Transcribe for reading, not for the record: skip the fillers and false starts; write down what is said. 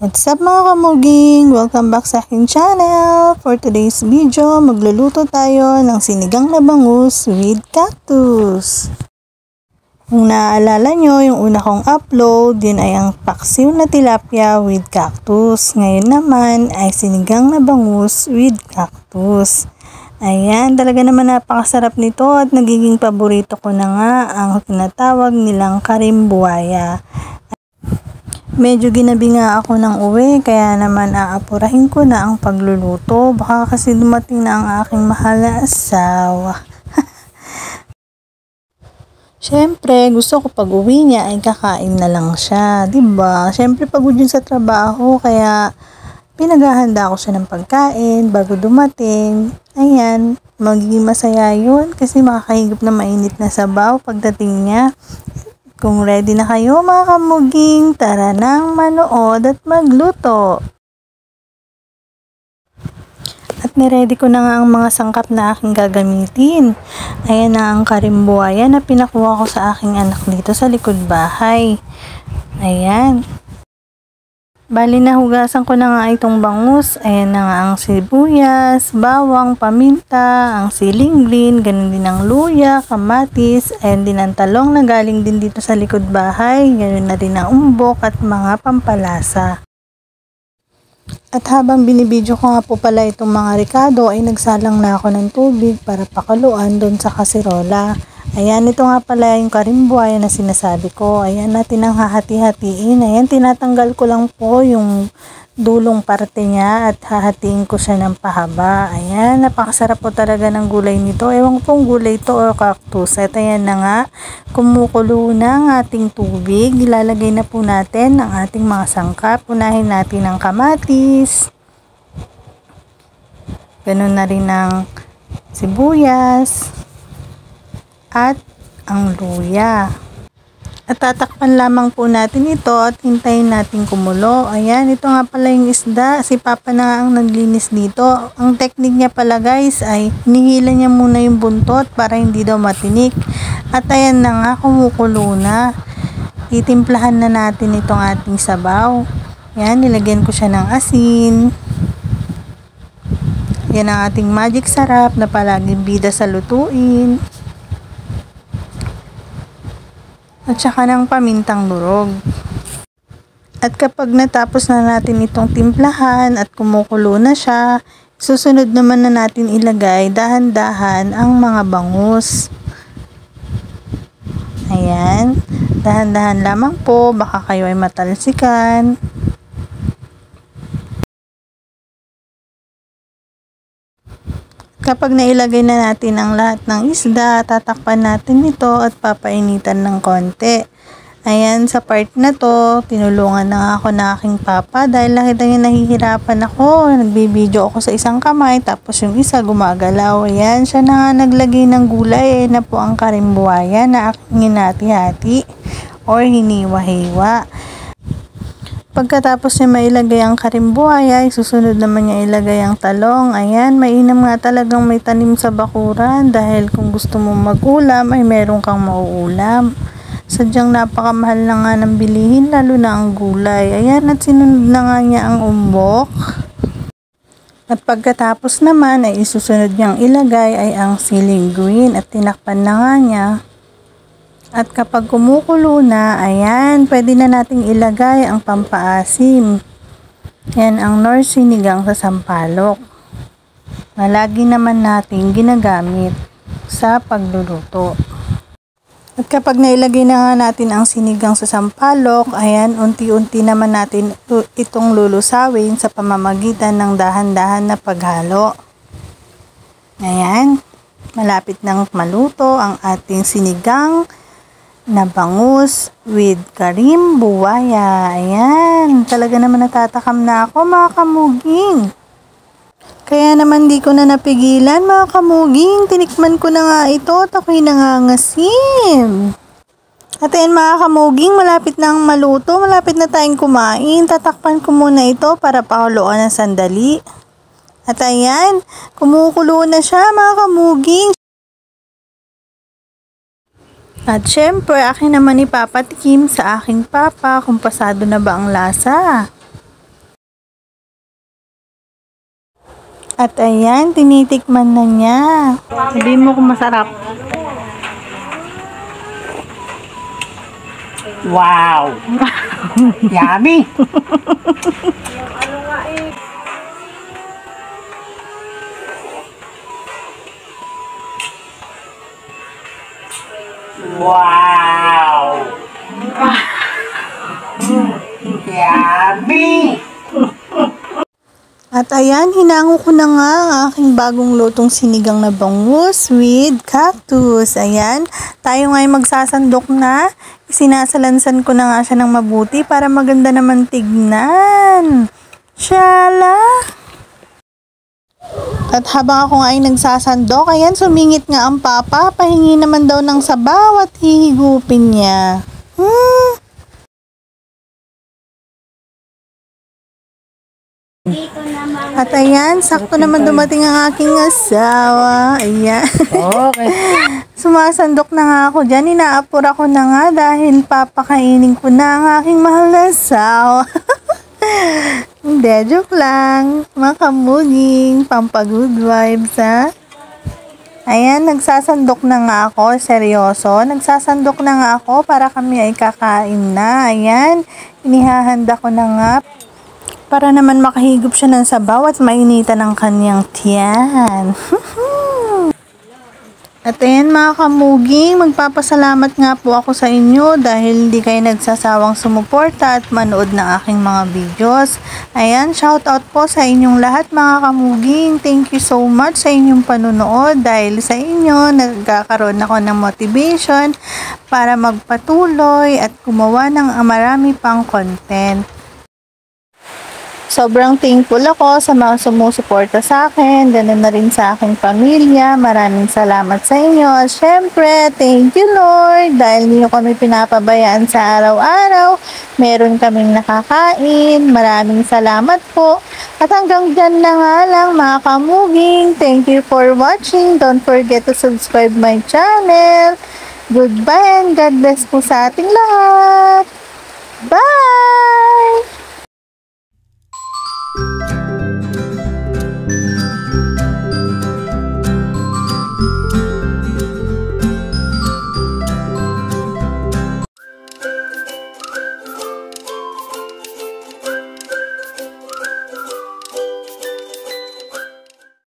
What's up mga kamuging? Welcome back sa aking channel. For today's video, magluluto tayo ng sinigang na bangus with cactus. Kung naaalala nyo, yung una kong upload, yun ay ang paksiw na tilapia with cactus. Ngayon naman ay sinigang na bangus with cactus. Ayan, talaga naman napakasarap nito at nagiging paborito ko na nga ang tinatawag nilang karimbuaya. Medyo ginabi nga ako ng uwi, kaya naman aapurahin ko na ang pagluluto. Baka kasi dumating na ang aking mahal na asawa. Siyempre, gusto ko pag uwi niya ay kakain na lang siya, diba? Siyempre, pagod yun sa trabaho, kaya pinaghahanda ko siya ng pagkain bago dumating. Ayan, magiging masaya yun kasi makakahigop na mainit na sabaw pagdating niya. Kung ready na kayo mga kamuging, tara nang manood at magluto. At niready ko na nga ang mga sangkap na aking gagamitin. Ayan na ang karimbuaya na pinakuha ko sa aking anak dito sa likod bahay. Ayan. Bali nahugasan ko na nga itong bangus. Ayan na nga ang sibuyas, bawang, paminta, ang siling green, ganun din ang luya, kamatis, ayan din ang talong na galing din dito sa likod bahay, ganun na din ang umbok at mga pampalasa. At habang binibidyo ko nga po pala itong mga ricado ay nagsalang na ako ng tubig para pakuluan doon sa kaserola. Ayan, ito nga pala yung karimbuaya na sinasabi ko. Ayan, natin ang hahati-hatiin. Ayan, tinatanggal ko lang po yung dulong parte niya at hahatiin ko siya ng pahaba. Ayan, napakasarap po talaga ng gulay nito. Ewan ko pong gulay ito o cactus. At ayan na nga, kumukulo na ang ating tubig. Ilalagay na po natin ang ating mga sangkap. Unahin natin ang kamatis. Ganun na rin ang sibuyas. At ang luya. At tatakpan lamang po natin ito at hintayin natin kumulo. Ayan, ito nga pala yung isda. Si Papa na nga ang naglinis dito. Ang technique niya pala guys ay hinihila niya muna yung buntot para hindi daw matinik. At ayan na nga, kumukulo na. Titimplahan na natin itong ating sabaw. Ayan, nilagyan ko siya ng asin. Yan ang ating magic sarap na palaging bida sa lutuin. At saka ng pamintang durog. At kapag natapos na natin itong timplahan at kumukulo na siya, susunod naman na natin ilagay dahan-dahan ang mga bangus. Ayan, dahan-dahan lamang po, baka kayo ay matalsikan. Kapag nailagay na natin ang lahat ng isda, tatakpan natin ito at papainitan ng konti. Ayan, sa part na to, tinulungan na ako na aking papa dahil nakita niya nahihirapan ako. Nagbibideo ako sa isang kamay, tapos yung isa gumagalaw. Ayan, siya na nga naglagay ng gulay. Ayan na po ang karimbuaya na aking hinati-hati or hiniwa-hiwa. Pagkatapos niya mailagay ang karimbuaya, susunod naman niya ilagay ang talong. Ayan, mainam nga talagang may tanim sa bakuran dahil kung gusto mong mag-ulam ay meron kang mauulam. Sadyang napakamahal na nga ng bilihin, lalo na ang gulay. Ayan, at sinunod na nga niya ang umbok. At pagkatapos naman ay isusunod niyang ilagay ay ang siling green at tinakpan na nga niya. At kapag kumukulo na, ayan, pwede na nating ilagay ang pampaasim. Yan ang Knorr sinigang sa sampalok. Na lagi naman nating ginagamit sa pagluluto. At kapag nailagay na nga natin ang sinigang sa sampalok, ayan, unti-unti naman natin itong lulusawin sa pamamagitan ng dahan-dahan na paghalo. Ayan, malapit nang maluto ang ating sinigang na bangus with karimbuaya. Ayan, talaga naman natatakam na ako mga kamuging. Kaya naman di ko na napigilan mga kamuging. Tinikman ko na nga ito at ako'y nangangasim. At ayan mga kamuging, malapit na ang maluto. Malapit na tayong kumain. Tatakpan ko muna ito para pakuluan ng sandali. At ayan, kumukulo na siya mga kamuging. At syempre, akin naman ipapatikim sa aking papa kung pasado na ba ang lasa. At ayan, tinitikman na niya. Sabihin mo kung masarap. Wow! Yummy! Wow! Yummy! At ayan, hinango ko na nga ang aking bagong lutong sinigang na bangus with cactus. Ayan, tayo nga'y magsasandok na. Sinasalansan ko na nga siya ng mabuti para maganda naman tignan. Shala! At habang ako nga ay nagsasandok, ayan, sumingit nga ang papa. Pahingi naman daw ng sabaw at hihigupin niya. At ayan, sakto naman dumating ang aking asawa. Ayan. Okay. Sumasandok na nga ako dyan. Inaapura ko na nga dahil papakainin ko na ang aking mahal na asawa. Hindi, joke lang. Mga kamuging, pampagood vibes, ha? Ayan, nagsasandok na nga ako. Seryoso. Nagsasandok na nga ako para kami ay kakain na. Ayan, inihahanda ko na nga para naman makahigop siya ng sabaw at mainitan ang kanyang tiyan. At ayan mga kamuging, magpapasalamat nga po ako sa inyo dahil hindi kayo nagsasawang sumuporta at manood ng aking mga videos. Ayan, shoutout po sa inyong lahat mga kamuging. Thank you so much sa inyong panunood dahil sa inyo nagkakaroon ako ng motivation para magpatuloy at gumawa ng marami pang content. Sobrang thankful ako sa mga sumusuporta sa akin, ganoon na rin sa aking pamilya. Maraming salamat sa inyo. At syempre, thank you Lord dahil niyo kami pinapabayaan sa araw-araw. Meron kaming nakakain. Maraming salamat po. At hanggang dyan na nga lang mga kamuging. Thank you for watching. Don't forget to subscribe my channel. Goodbye and God bless po sa ating lahat. Bye!